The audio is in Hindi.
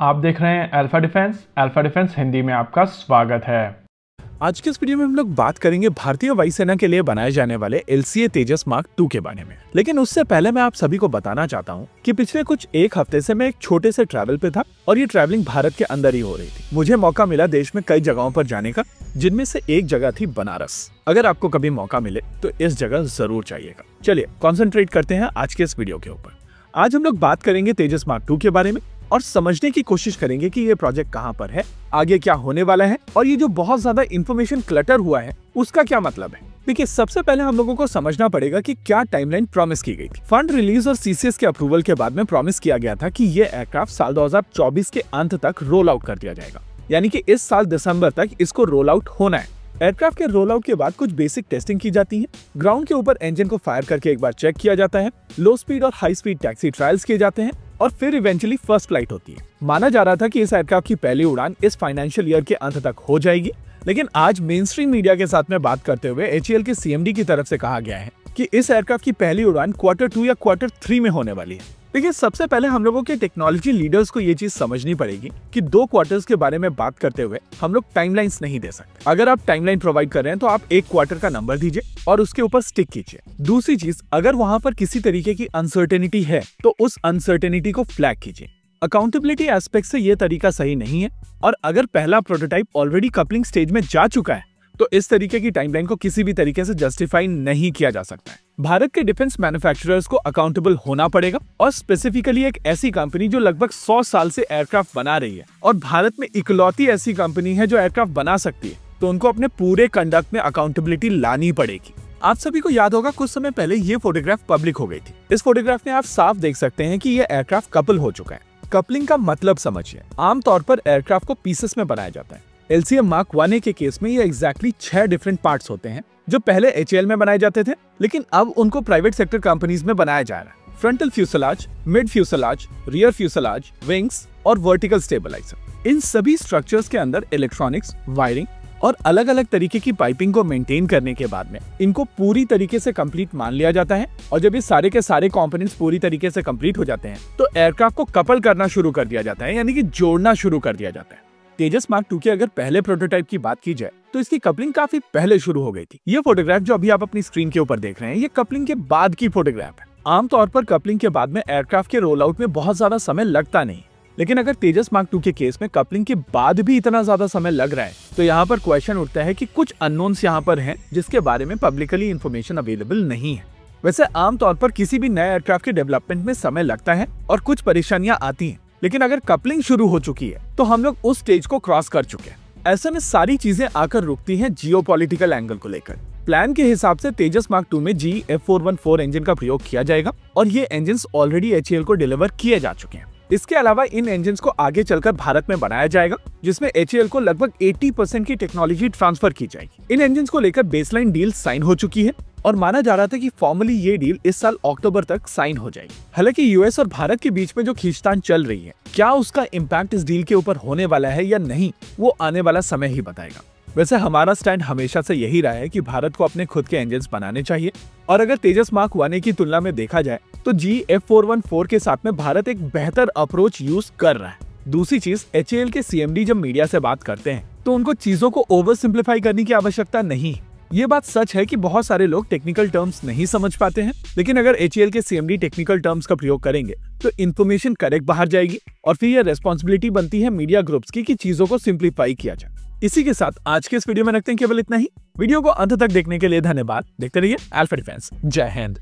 आप देख रहे हैं alpha defence. Alpha defence Hindi में आपका स्वागत है। आज के इस वीडियो में हम लोग बात करेंगे भारतीय वायुसेना के लिए बनाए जाने वाले LCA तेजस मार्क 2 के बारे में। लेकिन उससे पहले मैं आप सभी को बताना चाहता हूं कि पिछले कुछ एक हफ्ते से मैं एक छोटे से ट्रैवल पे था और ये ट्रैवलिंग भारत के अंदर ही हो रही थी। मुझे मौका मिला देश में कई जगहों पर जाने का, जिनमें से एक जगह थी बनारस। अगर आपको कभी मौका मिले तो इस जगह जरूर जाइएगा। चलिए कॉन्सेंट्रेट करते हैं आज के इस वीडियो के ऊपर। आज हम लोग बात करेंगे तेजस मार्क 2 के बारे में और समझने की कोशिश करेंगे कि ये प्रोजेक्ट कहां पर है, आगे क्या होने वाला है और ये जो बहुत ज्यादा इंफॉर्मेशन क्लटर हुआ है उसका क्या मतलब है। देखिए, सबसे पहले हम लोगों को समझना पड़ेगा कि क्या टाइमलाइन प्रॉमिस की गई थी। फंड रिलीज और CCS के अप्रूवल के बाद में प्रॉमिस किया गया था कि ये एयरक्राफ्ट साल 2024 के अंत तक रोल आउट कर दिया जाएगा, यानी कि इस साल दिसंबर तक इसको रोल आउट होना है। एयरक्राफ्ट के रोल आउट के बाद कुछ बेसिक टेस्टिंग की जाती है। ग्राउंड के ऊपर इंजन को फायर करके एक बार चेक किया जाता है, लो स्पीड और हाई स्पीड टैक्सी ट्रायल्स किए जाते हैं और फिर इवेंचुअली फर्स्ट फ्लाइट होती है। माना जा रहा था कि इस एयरक्राफ्ट की पहली उड़ान इस फाइनेंशियल ईयर के अंत तक हो जाएगी, लेकिन आज मेन स्ट्रीम मीडिया के साथ में बात करते हुए HAL के CMD की तरफ से कहा गया है कि इस एयरक्राफ्ट की पहली उड़ान Q2 या Q3 में होने वाली है। देखिए, सबसे पहले हम लोगों के टेक्नोलॉजी लीडर्स को ये चीज समझनी पड़ेगी कि 2 क्वार्टर्स के बारे में बात करते हुए हम लोग टाइमलाइंस नहीं दे सकते। अगर आप टाइमलाइन प्रोवाइड कर रहे हैं तो आप एक क्वार्टर का नंबर दीजिए और उसके ऊपर स्टिक कीजिए। दूसरी चीज, अगर वहां पर किसी तरीके की अनसर्टेनिटी है तो उस अनसर्टेनिटी को फ्लैग कीजिए। अकाउंटेबिलिटी एस्पेक्ट से ये तरीका सही नहीं है और अगर पहला प्रोटोटाइप ऑलरेडी कपलिंग स्टेज में जा चुका है तो इस तरीके की टाइमलाइन को किसी भी तरीके से जस्टिफाई नहीं किया जा सकता है। भारत के डिफेंस मैन्युफैक्चरर्स को अकाउंटेबल होना पड़ेगा और स्पेसिफिकली एक ऐसी कंपनी जो लगभग 100 साल से एयरक्राफ्ट बना रही है और भारत में इकलौती ऐसी कंपनी है जो एयरक्राफ्ट बना सकती है, तो उनको अपने पूरे कंडक्ट में अकाउंटेबिलिटी लानी पड़ेगी। आप सभी को याद होगा कुछ समय पहले ये फोटोग्राफ पब्लिक हो गई थी। इस फोटोग्राफ में आप साफ देख सकते हैं कि ये एयरक्राफ्ट कपल हो चुका है। कपलिंग का मतलब समझिए। आमतौर पर एयरक्राफ्ट को पीसेस में बनाया जाता है। LCA मार्क 1A के केस में ये एग्जैक्टली 6 डिफरेंट पार्ट्स होते हैं जो पहले HAL में बनाए जाते थे, लेकिन अब उनको प्राइवेट सेक्टर कंपनीज में बनाया जा रहा है। Frontal fuselage, mid fuselage, rear fuselage, wings और वर्टिकल स्टेबलाइजर। इन सभी स्ट्रक्चर्स के अंदर इलेक्ट्रॉनिक्स, वायरिंग और अलग अलग तरीके की पाइपिंग को मेंटेन करने के बाद में इनको पूरी तरीके से कंप्लीट मान लिया जाता है और जब ये सारे के सारे कंपोनेंट्स पूरी तरीके से कंप्लीट हो जाते हैं तो एयरक्राफ्ट को कपल करना शुरू कर दिया जाता है, यानी कि जोड़ना शुरू कर दिया जाता है। तेजस मार्क 2 के अगर पहले प्रोटोटाइप की बात की जाए तो इसकी कपलिंग काफी पहले शुरू हो गई थी। ये फोटोग्राफ जो अभी आप अपनी स्क्रीन के ऊपर देख रहे हैं, ये कपलिंग के बाद की फोटोग्राफ है। आमतौर पर कपलिंग के बाद में एयरक्राफ्ट के रोल आउट में बहुत ज्यादा समय लगता नहीं, लेकिन अगर तेजस मार्क 2 के केस में कपलिंग के बाद भी इतना ज्यादा समय लग रहा है तो यहाँ पर क्वेश्चन उठता है कि कुछ अननोन्स यहाँ पर हैं जिसके बारे में पब्लिकली इन्फॉर्मेशन अवेलेबल नहीं है। वैसे आमतौर पर किसी भी नए एयरक्राफ्ट के डेवलपमेंट में समय लगता है और कुछ परेशानियां आती हैं, लेकिन अगर कपलिंग शुरू हो चुकी है तो हम लोग उस स्टेज को क्रॉस कर चुके हैं। ऐसे में सारी चीजें आकर रुकती हैं जियोपॉलिटिकल एंगल को लेकर। प्लान के हिसाब से तेजस मार्क 2 में GE F414 इंजन का प्रयोग किया जाएगा और ये इंजन्स ऑलरेडी HAL को डिलीवर किए जा चुके हैं। इसके अलावा इन इंजन्स को आगे चलकर भारत में बनाया जाएगा, जिसमें HAL को लगभग 80% की टेक्नोलॉजी ट्रांसफर की जाएगी। इन इंजन्स को लेकर बेसलाइन डील साइन हो चुकी है और माना जा रहा था कि फॉर्मली ये डील इस साल अक्टूबर तक साइन हो जाएगी। हालांकि US और भारत के बीच में जो खींचतान चल रही है, क्या उसका इम्पैक्ट इस डील के ऊपर होने वाला है या नहीं, वो आने वाला समय ही बताएगा। वैसे हमारा स्टैंड हमेशा से यही रहा है कि भारत को अपने खुद के इंजन्स बनाने चाहिए और अगर तेजस मार्क 1A की तुलना में देखा जाए तो GE F414 के साथ में भारत एक बेहतर अप्रोच यूज कर रहा है। दूसरी चीज, HAL के CMD जब मीडिया से बात करते हैं तो उनको चीजों को ओवर सिंप्लीफाई करने की आवश्यकता नहीं। ये बात सच है कि बहुत सारे लोग टेक्निकल टर्म्स नहीं समझ पाते हैं, लेकिन अगर HAL के CMD टेक्निकल टर्म्स का प्रयोग करेंगे तो इन्फॉर्मेशन करेक्ट बाहर जाएगी और फिर ये रेस्पॉन्सिबिलिटी बनती है मीडिया ग्रुप्स की कि चीजों को सिंप्लीफाई किया जाए। इसी के साथ आज के इस वीडियो में रखते हैं केवल इतना ही। वीडियो को अंत तक देखने के लिए धन्यवाद। देखते रहिए अल्फा डिफेंस। जय हिंद।